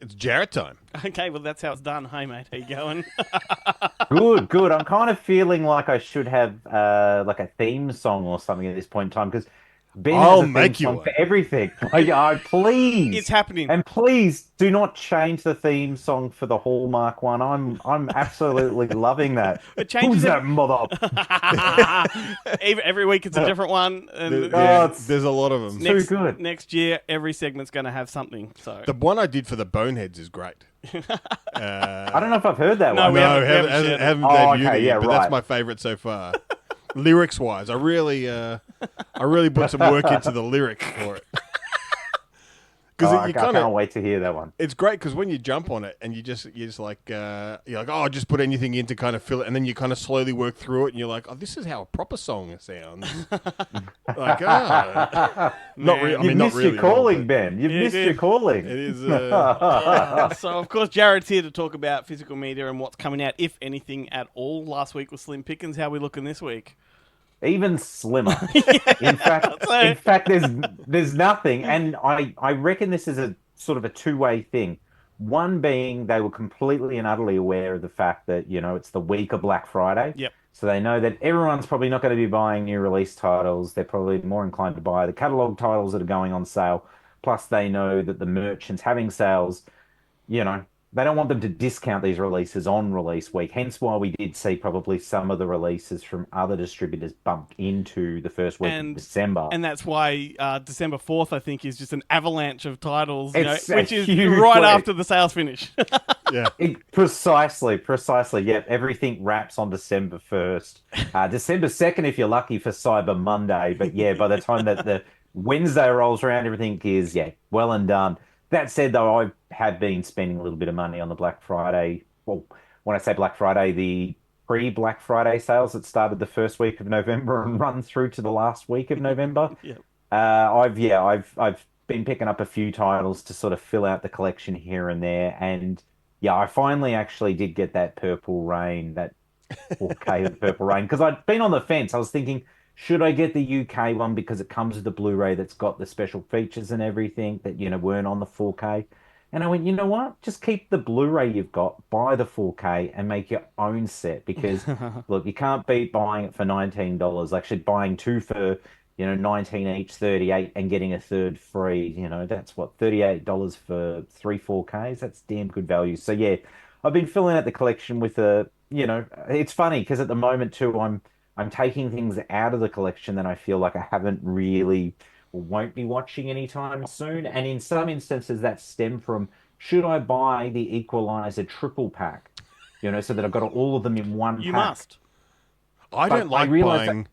It's Jarret time. Okay, well, that's how it's done. Hey, mate, how you going? Good, good. I'm kind of feeling like I should have like a theme song or something at this point in time because Ben has I'll a theme make you song for one. everything. Please It's happening. and please do not change the theme song for the Hallmark one. I'm absolutely loving that. It Who's changes that mother? every week. It's a different one, and Oh, There's a lot of them. too next good. next year, every segment's going to have something. So The one I did for the Boneheads is great. I don't know if I've heard that No, one. we No, haven't shared it. haven't Oh, debuted okay, it yeah, yet, but that's right. my favourite so far. Lyrics wise, I really put some work into the lyric for it. Oh, Because I you can't kind of, wait to hear that one. it's great because when you jump on it and you're just like, you're like, oh, just put anything in to kind of fill it, and then you kind of slowly work through it, and you're like, oh, this is how a proper song sounds. Like, not really. I You've mean, not missed really. your at all, calling, but Ben. You've Yeah, missed dude. your calling. It is. So, of course, Jared's here to talk about physical media and what's coming out, if anything at all. Last week was Slim Pickens. How are we looking this week? Even slimmer. So- In fact, there's nothing, and I reckon this is a sort of a two-way thing. One being they were completely and utterly aware of the fact that it's the week of Black Friday, Yep. so they know that everyone's probably not going to be buying new release titles. They're probably more inclined to buy the catalog titles that are going on sale. Plus, they know that the merchants having sales you know, they don't want them to discount these releases on release week. Hence why we did see probably some of the releases from other distributors bump into the first week of And December. and that's why December 4th, I think, is just an avalanche of titles, It's a which is huge right week. after the sales finish. yeah. Precisely. Yep, everything wraps on December 1st. December 2nd, if you're lucky, for Cyber Monday. But yeah, by the time that the Wednesday rolls around, everything is, yeah, well and done. That said, though, I have been spending a little bit of money on the Black Friday. Well, when I say Black Friday, the pre-Black Friday sales that started the first week of November and run through to the last week of November. Yeah. I've been picking up a few titles to sort of fill out the collection here and there, and yeah, I finally actually did get that Purple Rain, that 4K of Purple Rain, because I'd been on the fence. I was thinking, should I get the UK one because it comes with the Blu-ray that's got the special features and everything that weren't on the 4K? And I went, you know what? Just keep the Blu-ray you've got, buy the 4K, and make your own set because look, you can't beat buying it for $19. Actually, buying two for 19 each, 38, and getting a third free. That's what, $38 for three 4Ks. That's damn good value. So yeah, I've been filling out the collection with it's funny because at the moment too, I'm taking things out of the collection that I feel like I haven't really or won't be watching anytime soon. And in some instances, that stem from should I buy the Equalizer triple pack, so that I've got all of them in one You pack. must. I But don't like realize buying.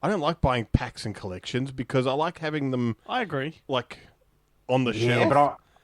I don't like buying packs and collections because I like having them I agree. like on the Yeah, shelf.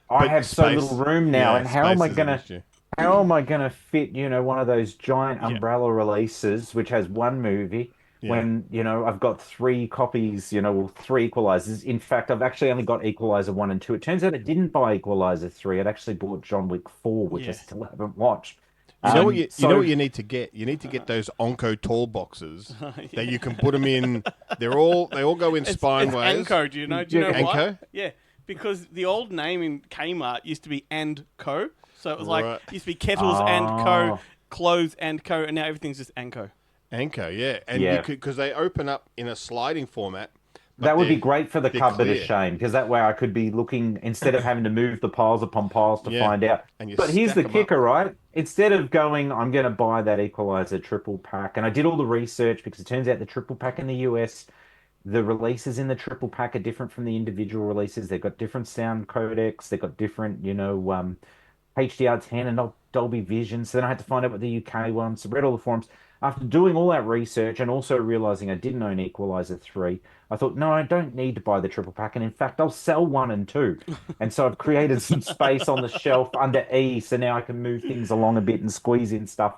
but I But have so space- little room now, yeah, and how am space I is an gonna issue. how am I gonna fit, one of those giant Yeah. umbrella releases which has one movie Yeah. when, I've got three copies, or three Equalizers. In fact, I've actually only got Equalizer 1 and 2. It turns out I didn't buy Equalizer 3. I'd actually bought John Wick 4, which I Yeah. still haven't watched. You know what you So know what you need to get? You need to get those Onco tall boxes that you can put them in. They all go in It's spineways. Anco. Do you know why? Anco? Yeah, because the old name in Kmart used to be and Co. So it was like Right. it used to be Kettles and Co, Oh. Clothes and Co, and now everything's just Anco. Anco, yeah, and Yeah. you could because they open up in a sliding format. but That would be they're- great for the they're cupboard of clear. shame because that way I could be looking instead of having to move the piles upon piles to Yeah, find out. and you But here's stack the 'em kicker, up. right? Instead of going, I'm going to buy that Equalizer triple pack, and I did all the research because it turns out the triple pack in the US, the releases in the triple pack are different from the individual releases. They've got different sound codecs, they've got different, HDR10 and not Dolby Vision. So then I had to find out what the UK ones. So read all the forums. After doing all that research and also realizing I didn't own Equalizer 3, I thought, no, I don't need to buy the triple pack. And in fact, I'll sell 1 and 2. And so I've created some space on the shelf under E. So now I can move things along a bit and squeeze in stuff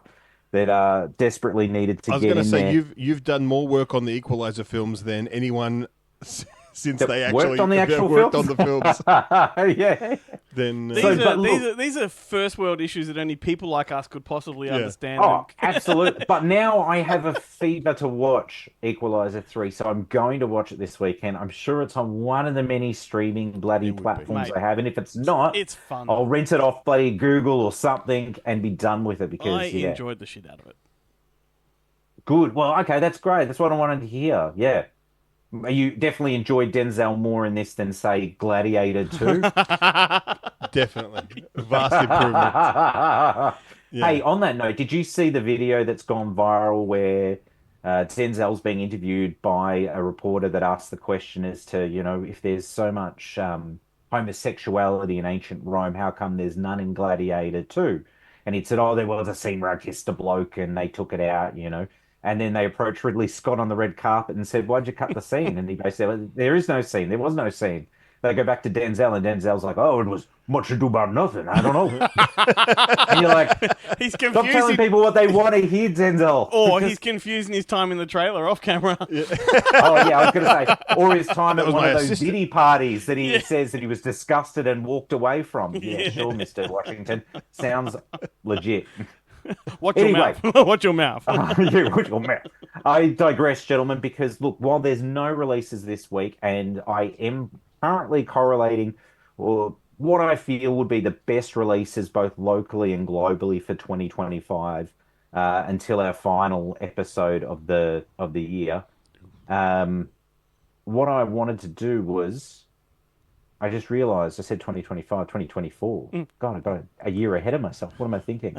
that desperately needed to I was get going to in say there. you've done more work on the Equalizer films than anyone since That they worked actually on the actual worked films? on the films, Yeah. then These are first world issues that only people like us could possibly understand. Oh, absolutely. But now I have a fever to watch Equalizer 3, so I'm going to watch it this weekend. I'm sure it's on one of the many streaming bloody It would be. platforms Mate, I have, and if it's not, it's fun. I'll rent it off bloody Google or something and be done with it I because, yeah. enjoyed the shit out of it. Good. Well, okay, that's great. That's what I wanted to hear. Yeah. You definitely enjoyed Denzel more in this than, say, Gladiator 2? definitely vast improvement. Yeah. Hey, on that note, did you see the video that's gone viral where Denzel's being interviewed by a reporter that asked the question as to, if there's so much homosexuality in ancient Rome, how come there's none in Gladiator 2? And he said, oh, there was a scene where I kissed a bloke and they took it out. And then they approached Ridley Scott on the red carpet and said, why'd you cut the scene? And he basically said, well, there is no scene. There was no scene. They go back to Denzel, and Denzel's like, oh, it was much ado about nothing. I don't know. And you're like, He's stop telling confusing, people what they want to hear, Denzel. or Because- he's confusing his time in the trailer off camera. Oh, yeah, I was going to say, or his time at was one my of those assistant. Diddy parties that he Yeah. says that he was disgusted and walked away from. Yeah, Yeah. sure, Mr. Washington. Sounds legit. Watch Anyway. your mouth. Watch your mouth. Yeah, watch your mouth. I digress, gentlemen, because look, while there's no releases this week, and I am currently correlating or what I feel would be the best releases both locally and globally for 2025 until our final episode of the year. What I wanted to do was I just realized I said 2025, 2024. God, I got a year ahead of myself. What am I thinking?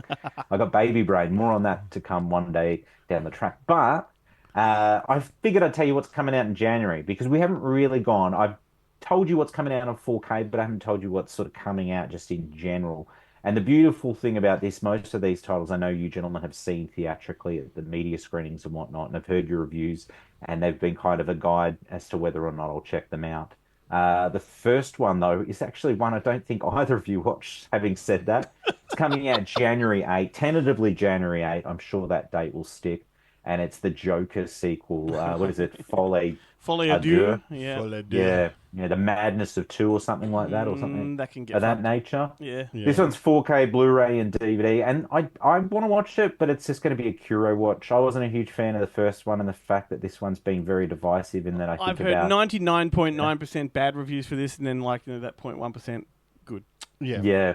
I got baby brain. More on that to come one day down the track. But I figured I'd tell you what's coming out in January because we haven't really gone. I've told you what's coming out on 4K, but I haven't told you what's sort of coming out just in general. And the beautiful thing about this, most of these titles I know you gentlemen have seen theatrically at the media screenings and whatnot, and I've heard your reviews, and they've been kind of a guide as to whether or not I'll check them out. The first one, though, is actually one I don't think either of you watched, having said that. It's coming out January 8, tentatively January 8. I'm sure that date will stick. And it's the Joker sequel. What is it? Folie Folie à à deux. deux? Yeah. Yeah, The Madness of Two or something like that, or something That can get of that fucked. nature. Yeah. This one's 4K Blu-ray and DVD, and I want to watch it, but it's just going to be a Curo watch. I wasn't a huge fan of the first one, and the fact that this one's been very divisive in that I think I've heard about 99.9% bad reviews for this, and then that 0.1% good. Yeah. yeah,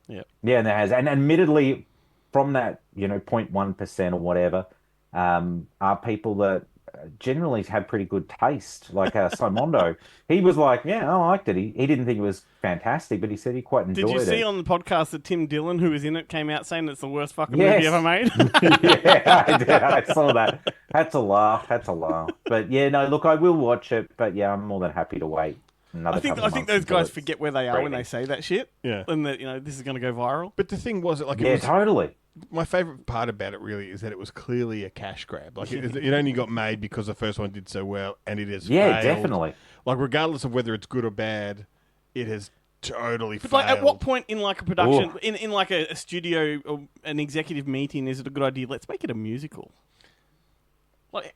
Yeah. yeah, and there has, and admittedly, from that 0.1% or whatever, are people that generally have pretty good taste. Like Simondo, he was like, yeah, I liked it. He didn't think it was fantastic, but he said he quite enjoyed Did you see it. on the podcast that Tim Dillon, who was in it, came out saying it's the worst fucking Yes. movie ever made? Yeah, I did. I saw that. Had to laugh. But yeah, no, look, I will watch it. But yeah, I'm more than happy to wait another I think couple of those months guys until it's forget where they are when they streaming. say that shit. Yeah. And that this is going to go viral. But the thing was, it Yeah, was totally. my favorite part about it really is that it was clearly a cash grab. Like it only got made because the first one did so well, and it has Yeah, failed. definitely. Like regardless of whether it's good or bad, it has totally But failed. like, at what point in like a production, Ooh. in like a studio or an executive meeting, is it a good idea? Let's make it a musical. Like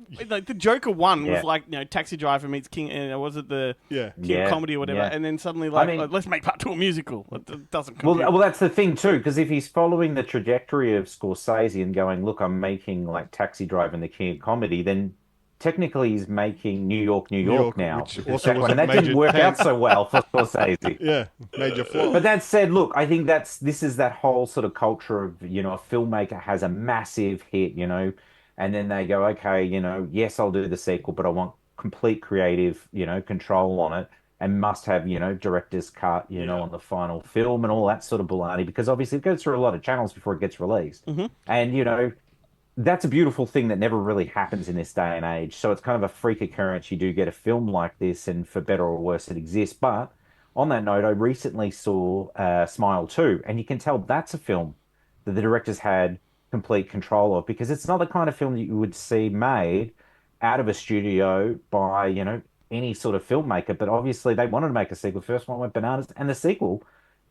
the Joker one Yeah. was like Taxi Driver meets King. Was it the Yeah. King Yeah, comedy or whatever? yeah. And then suddenly mean- let's make part two a musical. It doesn't. Well, compute. well, that's the thing too, because if he's following the trajectory of Scorsese and going, look, I'm making like Taxi Driver and the King of Comedy, then technically he's making New York York, now. which with also that was one, and a that didn't major work out tank. so well for Scorsese. Yeah, major flaw. But that said, look, I think this is that whole sort of culture of, a filmmaker has a massive hit, and then they go, okay, yes, I'll do the sequel, but I want complete creative, control on it and must have, director's cut, on the final film and all that sort of baloney, because obviously it goes through a lot of channels before it gets released. And, that's a beautiful thing that never really happens in this day and age. So it's kind of a freak occurrence. You do get a film like this, and for better or worse, it exists. But on that note, I recently saw Smile 2, and you can tell that's a film that the directors had complete control of, because it's not the kind of film that you would see made out of a studio by, any sort of filmmaker. But obviously they wanted to make a sequel. The first one went bananas, and the sequel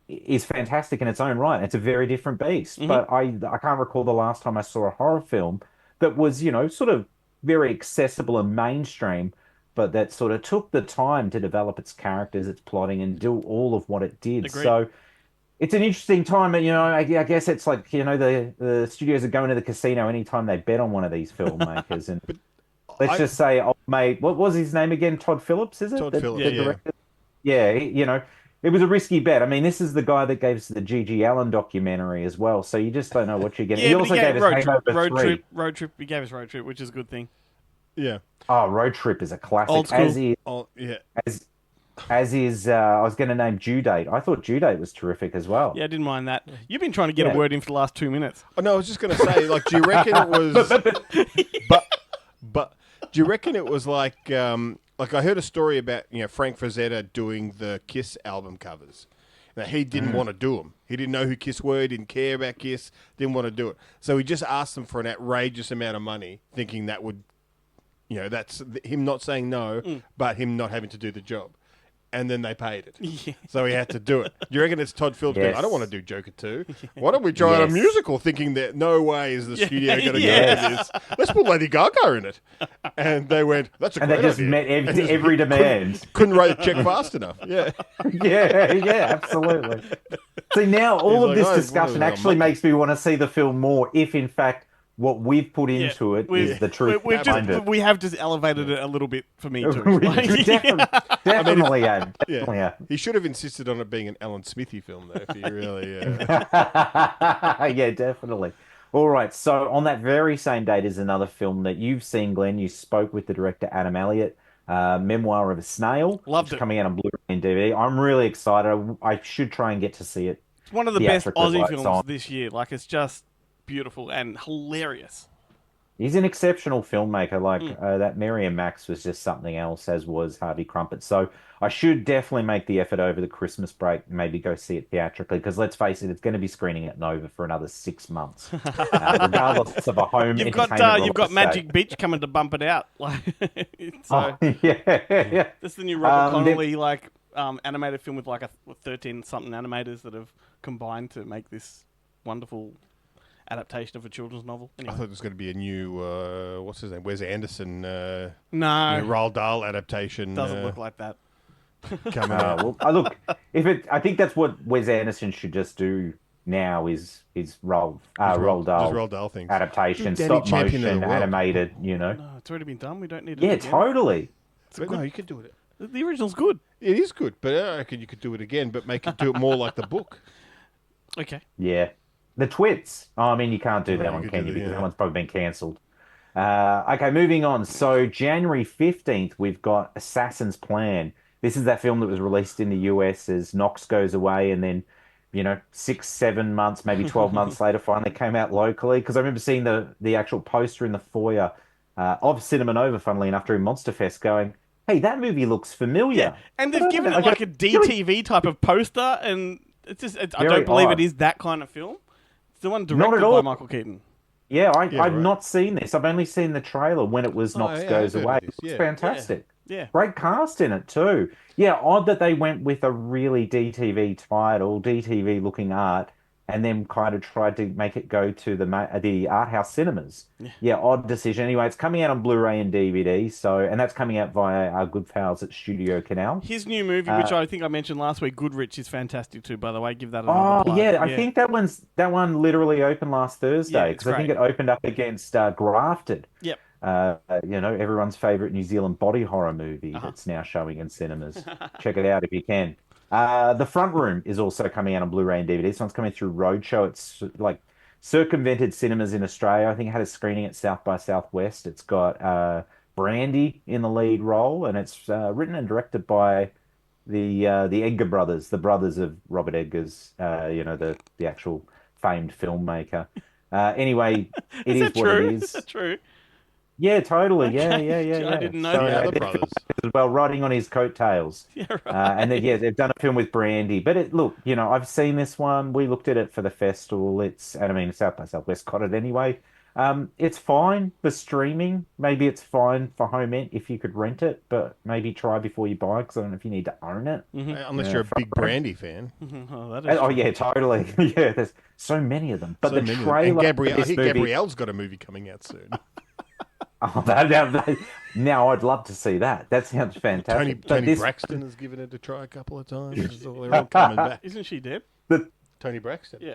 is fantastic in its own right. It's a very different beast. But I can't recall the last time I saw a horror film that was, sort of very accessible and mainstream, but that sort of took the time to develop its characters, its plotting, and do all of what it did. Agreed. So it's an interesting time, and I guess it's like the studios are going to the casino anytime they bet on one of these filmmakers, and let's I, just say, oh, mate, what was his name again? Todd Phillips, is it? Todd Phillips, yeah. Director? Yeah, it was a risky bet. I mean, this is the guy that gave us the G.G. Allen documentary as well, so you just don't know what you're getting. Yeah, He but also he gave gave us Hangover 3. Road Trip. He gave us Road Trip, which is a good thing. yeah. Oh, Road Trip is a classic. Old school. Yeah. As is, I was going to name Due Date. I thought Due Date was terrific as well. Yeah, I didn't mind that. You've been trying to get a word in for the last 2 minutes. Oh, no, I was just going to say, like, do you reckon it was... but do you reckon it was like I heard a story about, Frank Frazetta doing the Kiss album covers. Now, he didn't want to do them. He didn't know who Kiss were. He didn't care about Kiss. Didn't want to do it. So he just asked them for an outrageous amount of money, thinking that would, that's him not saying no, but him not having to do the job. And then they paid it. Yeah. So he had to do it. Do you reckon it's Todd Phillips going, Yes. I don't want to do Joker 2. Why don't we try out a Yes. musical, thinking that no way is the studio going to Yes. go to this. Let's put Lady Gaga in it. And they went, that's a And great they just idea. met And just every demand. Couldn't write a check fast enough. Yeah. Yeah, absolutely. See, now all He's of like, this "Oh, discussion what, actually a makes me want to see the film more if, in fact, what we've put into it is the truth behind it. We have just elevated it a little bit for me too. We definitely have. Yeah. Definitely have. He should have insisted on it being an Alan Smithy film, though, if he really... Yeah, definitely. All right, so on that very same date is another film that you've seen, Glenn. You spoke with the director, Adam Elliott, Memoir of a Snail. Loved which is it. coming out on Blu-ray and DVD. I'm really excited. I should try and get to see it. It's one of the best theatrically Aussie while it's films on. this year. Like, it's just beautiful and hilarious. He's an exceptional filmmaker. That Mary and Max was just something else, as was Harvey Crumpet. So I should definitely make the effort over the Christmas break, maybe go see it theatrically, because let's face it, it's going to be screening at Nova for another 6 months, regardless of a home You've entertainment got release Magic date. Beach coming to bump it out. Like, so Yeah. this is the new Robert Connolly animated film with 13 something animators that have combined to make this wonderful adaptation of a children's novel. I Anyway. thought there was going to be a new, what's his name, Wes Anderson, No, Roald Dahl adaptation. doesn't look like that. coming out. Well, look, I think that's what Wes Anderson should just do now is Roald Just Dahl Roald Dahl things. adaptation, Danny stop Champion of the motion, world. animated, No, it's already been done. We don't need it. Yeah, again. totally. But no, you could do it. The original's good. It is good, but I reckon you could do it again, but make it do it more like the book. Okay. Yeah. The Twits. Oh, I mean, you can't do No, that you one, could can do you? that, Because yeah. that one's probably been cancelled. Okay, moving on. So January 15th, we've got Assassin's Plan. This is that film that was released in the US as Knox goes away, and then, 6, 7 months, maybe 12 months later, finally came out locally. Because I remember seeing the actual poster in the foyer of Cinema Nova, funnily enough, during Monster Fest, going, "Hey, that movie looks familiar." Yeah, and they've given it Okay. like a DTV type of poster, and it's just I Very don't believe odd. it is that kind of film. It's the one Not directed at by all. Michael Keaton. Yeah, Yeah, I've right. not seen this. I've only seen the trailer when it was Knox yeah, Goes I've heard Away. of this, It's yeah. fantastic. Yeah. Great cast in it too. Yeah, odd that they went with a really DTV title, DTV looking art, and then kind of tried to make it go to the art house cinemas. Yeah, odd decision. Anyway, it's coming out on Blu-ray and DVD, and that's coming out via our good pals at Studio Canal. His new movie, which I think I mentioned last week, Goodrich, is fantastic too. By the way, give that another Oh plug. yeah, I think that one literally opened last Yeah, Thursday it's because I think great. it opened up against Grafted. Yep. Everyone's favorite New Zealand body horror movie that's now showing in cinemas. Check it out if you can. The Front Room is also coming out on Blu-ray and DVD. This one's coming through Roadshow. It's like circumvented cinemas in Australia. I think it had a screening at South by Southwest. It's got Brandy in the lead role, and it's written and directed by the Edgar brothers, the brothers of Robert Edgar's, the actual famed filmmaker. Anyway, it is that what true? it Is is. that true? Yeah, totally. Yeah, Okay. yeah, yeah, I yeah. didn't know So, that. Yeah, the they're brothers. as well, riding on his coattails. Yeah, right. And then, yeah, they've done a film with Brandy. But look, I've seen this one. We looked at it for the festival. South by Southwest got it anyway. It's fine for streaming. Maybe it's fine for home ent if you could rent it, but maybe try before you buy because I don't know if you need to own it. Unless Yeah, you're a Front big Row. Brandy fan. Oh, that is Oh true. yeah, totally. Yeah, there's so many of them. But So the many of them. trailer And for I this think movie, Gabrielle's got a movie coming out soon. Oh, now I'd love to see that. That sounds fantastic. Tony Braxton has given it a try a couple of times. They're all coming back. Isn't she dead? Tony Braxton? Yeah.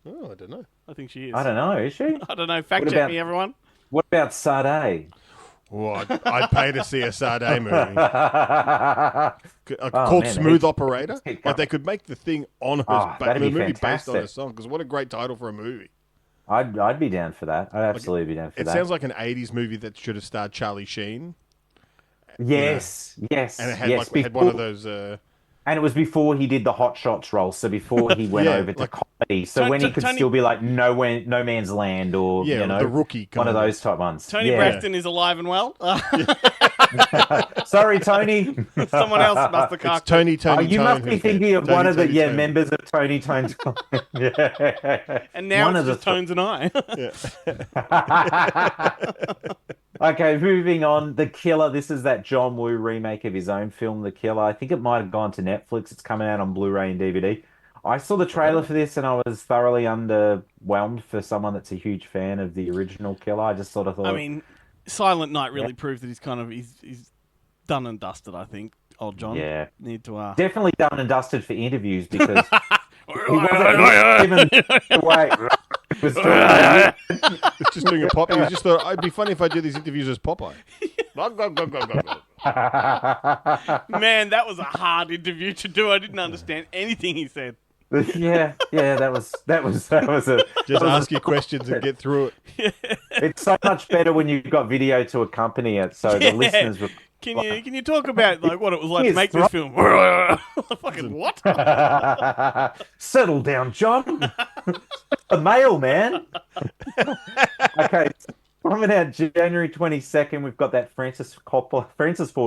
Oh, I don't know. I think she is. I don't know. Is she? I don't know. Fact check me, everyone. What about Sade? Oh, I'd pay to see a Sade movie. Oh, Called man, Smooth Operator. keep Like they could make the thing on her that'd back, be the movie based on fantastic. her song. Because what a great title for a movie. I'd be down for that. I'd absolutely be down for It that. sounds like an 80s movie that should have starred Charlie Sheen. Yes, yes, And it had, yes. had one of those... And it was before he did the Hot Shots role, so before he went Yeah, over to like- comedy. So when he could still be like No Man's Land or, Yeah, you know, The Rookie. one of those type ones. Tony Yeah. Braxton is alive and well. Sorry, Tony. Someone else must have It's cocked. Tony Oh, you Tone must be who's thinking there. of Tony, one of the Tony, Tony. members of Tony Tone's. Yeah. And now One it's of the just Tones and I. Okay, moving on. The Killer. This is that John Woo remake of his own film, The Killer. I think it might have gone to Netflix. It's coming out on Blu-ray and DVD. I saw the trailer for this and I was thoroughly underwhelmed for someone that's a huge fan of the original Killer. I just sort of thought, I mean, Silent Night really proved that he's done and dusted, I think. Old John. yeah, Need to definitely done and dusted for interviews because he wasn't even away. He was doing- It's just doing a pop. He just thought, it'd be funny if I do these interviews as Popeye. Man, that was a hard interview to do. I didn't understand anything he said. yeah, that was a Just ask your questions and get through it. It's so much better when you've got video to accompany it, so the listeners were Can you talk about like what it was like to Yes, make this film? Fucking what? settle down, John. A mailman. Okay, coming out January 22nd, we've got that Francis Ford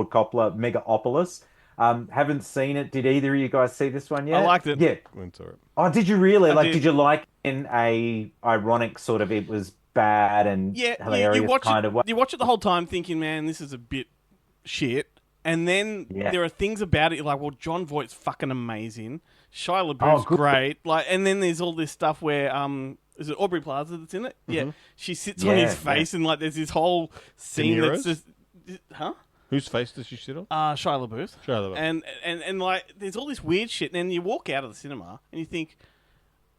Coppola Megapolis. Haven't seen it. Did either of you guys see this one yet? I liked it. Yeah. It's all right. Oh, did you really? I did. Did you like it in a ironic sort of it was bad and Yeah, hilarious you watch kind it. of way? You watch it the whole time, thinking, "Man, this is a bit shit." And then Yeah. there are things about it you're like, "Well, John Voight's fucking amazing. Shia Oh, LaBeouf's good. great." Like, and then there's all this stuff where is it Aubrey Plaza that's in it? Yeah, she sits on Yeah, his face, and like there's this whole scene that's Niro's? just, huh? Whose face does she sit on? Shia LaBeouf. Shia LaBeouf. And like there's all this weird shit, and then you walk out of the cinema and you think,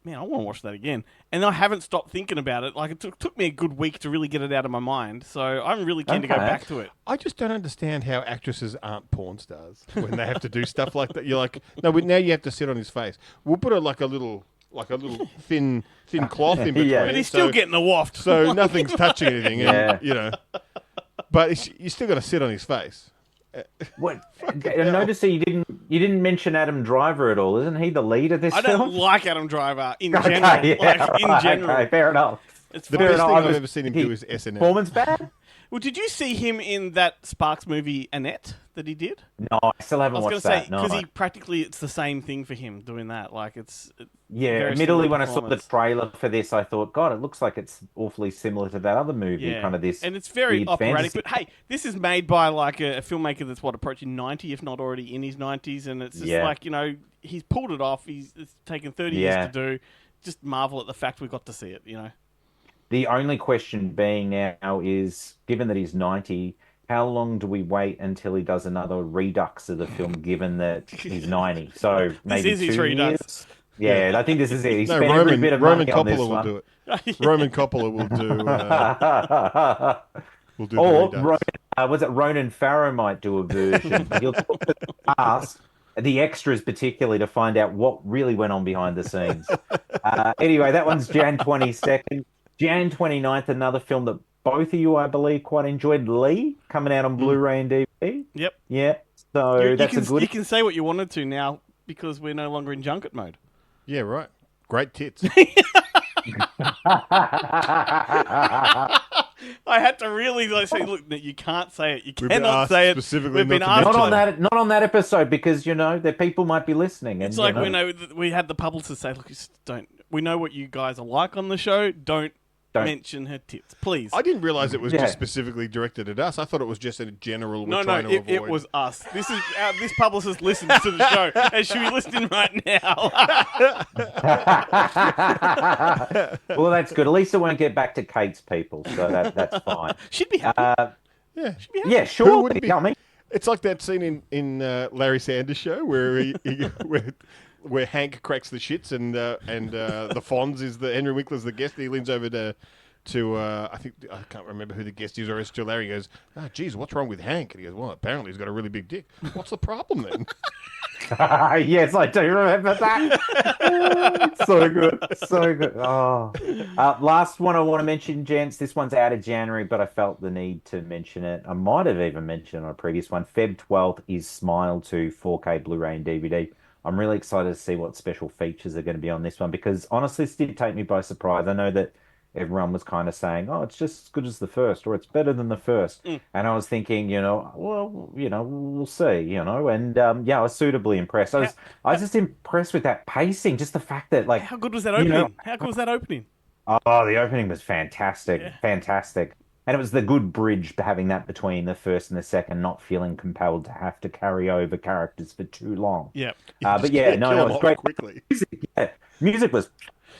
man, I want to watch that again. And I haven't stopped thinking about it. Like it took me a good week to really get it out of my mind. So I'm really keen to go Okay. back to it. I just don't understand how actresses aren't porn stars when they have to do stuff like that. You're like, no, but now you have to sit on his face. We'll put like a little thin cloth in between. Yeah. But he's still getting the waft. so nothing's touching anything. And, Yeah. you know, but you still got to sit on his face. What? I noticed that you didn't mention Adam Driver at all. Isn't he the lead of this I film? don't like Adam Driver in Okay, general. yeah, Like in right, general, okay, fair enough. it's The fine. best enough. thing I I've was- ever seen him do is SNL. Performance bad? Well, did you see him in that Sparks movie Annette that he did? No, I still I haven't was going watched to say that. No. because he practically it's the same thing for him doing that. Like Yeah, very admittedly, similar when I saw the performance. trailer for this, I thought, God, it looks like it's awfully similar to that other movie. Yeah, Kind of this, and it's very weird operatic. fantasy. But hey, this is made by like a filmmaker that's approaching 90, if not already in his 90s, and it's just Yeah. like he's pulled it off. It's taken 30 Yeah. years to do. Just marvel at the fact we got to see it. The only question being now is, given that he's 90, how long do we wait until he does another redux of the film, given that he's 90? So maybe is his 2 redux. years? Yeah, I think this is it. He No, spent every Roman bit of Roman money on this Coppola will one. do it. Roman Coppola will do Or the redux. was it Ronan Farrow might do a version? He'll look at the past, the extras particularly, to find out what really went on behind the scenes. Anyway, that one's Jan 22nd. Jan 29th, another film that both of you, I believe, quite enjoyed. Lee, coming out on Blu-ray and DVD. Yep. Yeah, so You that's a can, good... you can say what you wanted to now because we're no longer in junket mode. Yeah, right. Great tits. I had to really say, look, you can't say it. You We've been cannot asked say it. specifically We've been not to asked. mention Not on that episode, because the people might be listening. And, It's like we had the publicist say, look, just don't. We know what you guys are like on the show. Don't Don't. mention her tits, please. I didn't realize it was Yeah. just specifically directed at us. I thought it was just a general. No, We're trying to avoid. it was us. This publicist listens to the show and should be listening right now. Well, that's good. At least it won't get back to Kate's people, so that's fine. She'd be happy. Yeah. She'd be happy. Yeah, Who sure. wouldn't be? I mean, It's like that scene in Larry Sanders' show where where Hank cracks the shits and the Fonz is the Henry Winkler's the guest. He leans over to I think I can't remember who the guest is, or it's to Larry. He goes, "Oh, geez, what's wrong with Hank?" And he goes, "Well, apparently he's got a really big dick. What's the problem then?" yes, I do remember that. So good. So good. Oh. Last one I want to mention, gents. This one's out of January, but I felt the need to mention it. I might have even mentioned it on a previous one. Feb 12th is Smile 2 4K Blu-ray and DVD. I'm really excited to see what special features are going to be on this one because honestly, this did take me by surprise. I know that everyone was kind of saying, "Oh, it's just as good as the first," or "It's better than the first." And I was thinking, we'll see, and I was suitably impressed. I was just impressed with that pacing, just the fact that, like, How good was that opening? How good was that opening? oh, the opening was fantastic, fantastic, and it was the good bridge having that between the first and the second, not feeling compelled to have to carry over characters for too long. Yeah. But yeah, no, it was great. Quickly. Music was.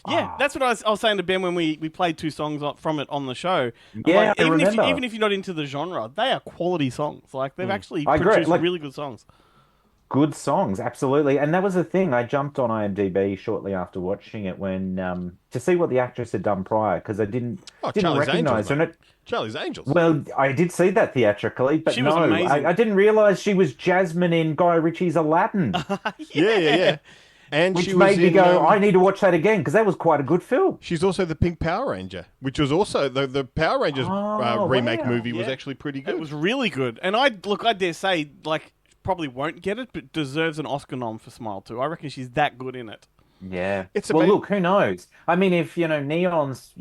Yeah, that's what I was saying to Ben when we played two songs from it on the show. Yeah, I even remember. even if you're not into the genre, they are quality songs. Like they've actually I agree. produced Like, really good songs. good songs, absolutely. And that was the thing. I jumped on IMDb shortly after watching it when to see what the actress had done prior because I didn't Charlie's recognize Angels, her. Charlie's Angels. Well, I did see that theatrically, but She was amazing. I didn't realize she was Jasmine in Guy Ritchie's Aladdin, Yeah. And which she was made me in, go, I need to watch that again because that was quite a good film. She's also the Pink Power Ranger, which was also the Power Rangers remake wow. movie was Yeah. actually pretty good. It was really good. And I dare say, like, probably won't get it, but deserves an Oscar nom for Smile 2. I reckon she's that good in it. Yeah. It's well, amazing. look, who knows? I mean, if, Neon's,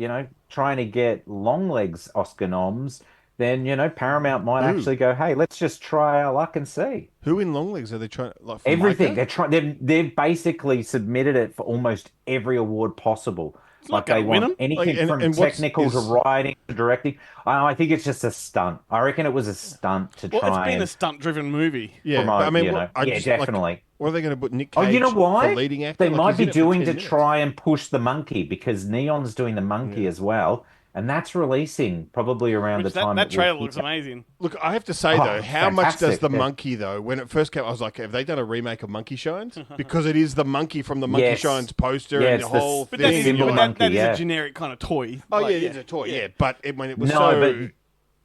trying to get Longlegs Oscar noms, then, Paramount might actually go, hey, let's just try our luck and see. Who in Longlegs are they trying? Like for Everything. Micah? They've basically submitted it for almost every award possible. It's not Like they gonna win want 'em. anything Like, from and what's- technical to writing to directing. I think it's just a stunt. I reckon it was a stunt to Well, try it's been and a stunt-driven movie. Yeah, promote, but I mean, yeah, definitely. What are they going to put Nick Oh, Cage you know why? for leading actor? They Like, might he's be in it for doing 10 to minutes. try and push the monkey because Neon's doing the monkey as well, and that's releasing probably around Which the time that it will trailer hit. looks amazing. Look, I have to say Oh, though, it's how much does fantastic, the yeah. monkey though? When it first came, I was like, have they done a remake of Monkey Shines? Because it is the monkey from the Monkey Yes. Shines poster Yeah, and the it's the whole But thing. that is, Symbol but monkey, that is yeah. a generic kind of toy. Oh Like, yeah, it's a toy. Yeah, but when it was No, so but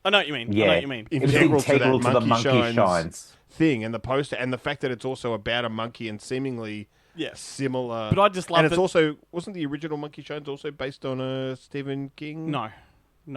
I know what you mean. yeah, I know what you mean. it was integral integral to to that the Monkey Monkey Shines Shines. thing and the poster and the fact that it's also about a monkey and seemingly Yeah. similar. But I just love and it's that- also wasn't the original Monkey Shines also based on a Stephen King? No,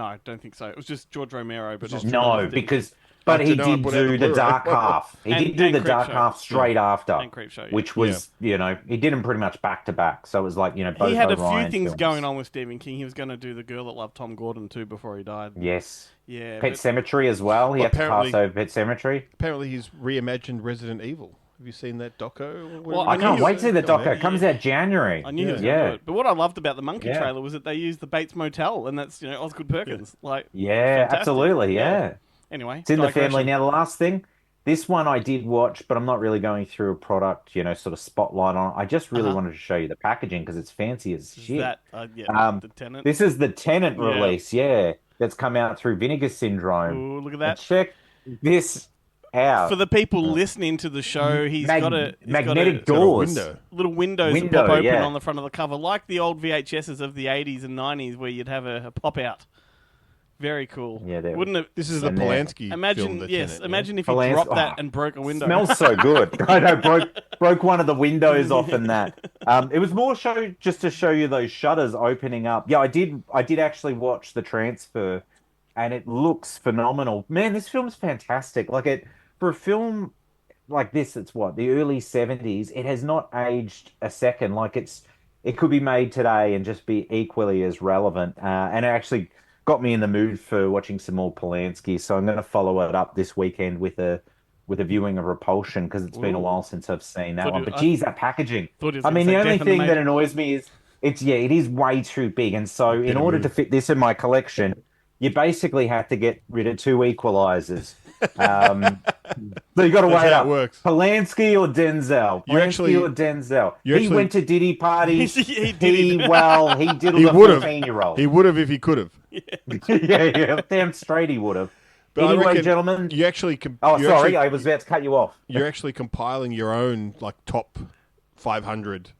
I don't think so. It was just George Romero, but not No, Stephen King. because but I he don't know, I did put out the do the Blu-ray. dark half. He And- did do and the Creepshow. dark half straight after, And Creepshow, yeah. which was he did them pretty much back to back. So it was like both he had a few O'Ryan things films. going on with Stephen King. He was going to do The Girl That Loved Tom Gordon too before he died. Yes, Yeah, Pet but- Cemetery as well. He Well, had to pass apparently- over Pet Cemetery. Apparently, he's reimagined Resident Evil. Have you seen that doco? Well, I can't knew- wait to see the Oh, doco. yeah. It comes out January. I knew he was yeah. going to do it. But what I loved about the Monkey Yeah. trailer was that they used the Bates Motel, and that's Osgood Perkins. Like, Yeah, fantastic. absolutely. Yeah. Anyway, It's in the digression. family. Now, the last thing, this one I did watch, but I'm not really going through a product, sort of spotlight on it. I just really wanted to show you the packaging because it's fancy as Is shit. that the Tenant? This is the Tenant Yeah. release, that's come out through Vinegar Syndrome. Ooh, look at And that. check this out. For the people listening to the show, he's got a magnetic Got a doors. window. little windows that Window, pop open yeah. on the front of the cover, like the old VHSs of the 80s and 90s where you'd have a pop out. Very cool. Yeah, there- Wouldn't it? This is the And there- Polanski Imagine, film. The yes, Tenet, imagine if you Polanski- dropped that oh, and broke a window. Smells so good. I know, broke one of the windows off in that. It was more just to show you those shutters opening up. Yeah, I did actually watch The Transfer, and it looks phenomenal. Man, this film's fantastic. For a film like this, it's the early 70s. It has not aged a second. It could be made today and just be equally as relevant. And it actually got me in the mood for watching some more Polanski. So I'm going to follow it up this weekend with a viewing of Repulsion because it's been a while since I've seen that Thought one. you- But geez, that packaging. thought you was I gonna mean, say the only Death and thing that Amazing. annoys me is it is way too big. And so in order to fit this in my collection, you basically have to get rid of two equalizers. So you got to That's weigh how up it works. Polanski or Denzel. You actually- Polanski or Denzel. you He actually- went to Diddy parties. He did. He diddled He a would have. 14-year-old. He would have if he could have. yeah. Damn straight he would have. But I Anyway, reckon gentlemen. you actually. Oh, you're sorry, actually- I was about to cut you off. You're actually compiling your own like top 500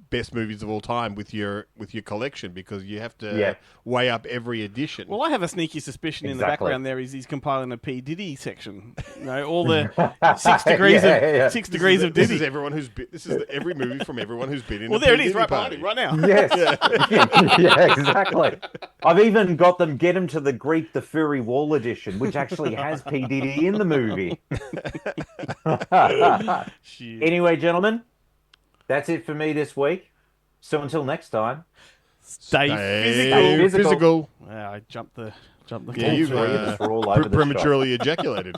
best movies of all time with your collection because you have to weigh up every edition. Well, I have a sneaky suspicion in the Exactly. background there is he's compiling a P Diddy section. You know, all the 6 degrees of 6 degrees of This Diddy. is everyone who's been, this is every movie from everyone who's been in. Well, a there it P. is, Diddy right party. behind him, right now. Yes. Yeah, exactly. I've even got them get him to the Greek the Furry Wall edition, which actually has P. Diddy in the movie. Shit. Anyway, gentlemen, that's it for me this week. So until next time. Stay Hey, physical. physical. Wow, I jumped the Yeah, you've Three of us were all over the shop. prematurely ejaculated.